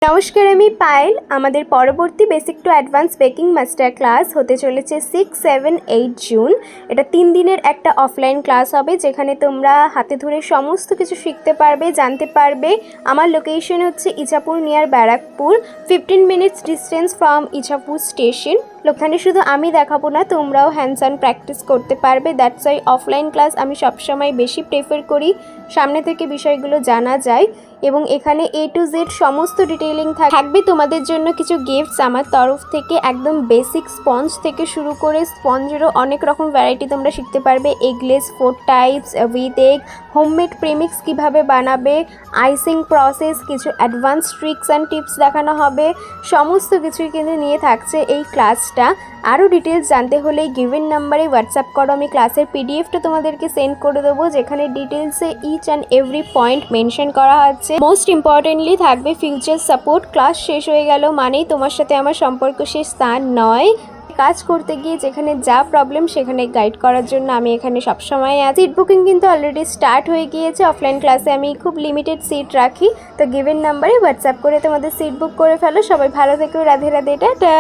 নমস্কার, আমি পায়েল। আমাদের পরবর্তী basic to advance baking master class হতে চলেছে 6, 7, 8 জুন। এটা 3 দিনের একটা অফলাইন ক্লাস হবে, যেখানে তোমরা হাতে ধরে সমস্ত কিছু শিখতে পারবে, জানতে পারবে। আমার লোকেশন হচ্ছে Ichapur near Barrackpore, 15 minutes distance from Ichapur station. ওখানে শুধু আমি দেখাবো না, তোমরাও হ্যান্ডস অন প্র্যাকটিস করতে পারবে। দ্যাটস ওয়াই অফলাইন ক্লাস আমি সবসময় বেশি প্রেফার করি, সামনে থেকে বিষয়গুলো জানা যায়। এবং এখানে A to Z সমস্ত ডিটেইলিং থাকবে। তোমাদের জন্য কিছু গিফটস আমার তরফ থেকে, একদম বেসিক স্পঞ্জ থেকে শুরু করে স্পঞ্জেরও অনেক রকম ভ্যারাইটি তোমরা শিখতে পারবে। Eggless 4 types with egg, homemade premix কীভাবে বানাবে, আইসিং প্রসেস, কিছু অ্যাডভান্স ট্রিক্স অ্যান্ড টিপস দেখানো হবে। সমস্ত কিছুই কিন্তু নিয়ে থাকছে এই ক্লাসটা। আরও ডিটেলস জানতে হলে গিভেন নাম্বারে হোয়াটসঅ্যাপ করো, আমি ক্লাসের পিডিএফটা তোমাদেরকে সেন্ড করে দেবো, যেখানে ডিটেলসে each and every point mention করা আছে। মোস্ট ইম্পর্টেন্টলি থাকবে ফিউচার সাপোর্ট। ক্লাস শেষ হয়ে গেল মানেই তোমার সাথে আমার সম্পর্ক শেষ তা নয়। কাজ করতে গিয়ে যেখানে যা প্রবলেম সেখানে গাইড করার জন্য আমি এখানে সবসময় আছি। সিট বুকিং কিন্তু অলরেডি স্টার্ট হয়ে গিয়েছে। অফলাইন ক্লাসে আমি খুব লিমিটেড সিট রাখি, তো গিভেন নাম্বারে হোয়াটসঅ্যাপ করে তোমাদের সিট বুক করে ফেলো। সবাই ভালো থেকো, রাধে রাধে, টাটা।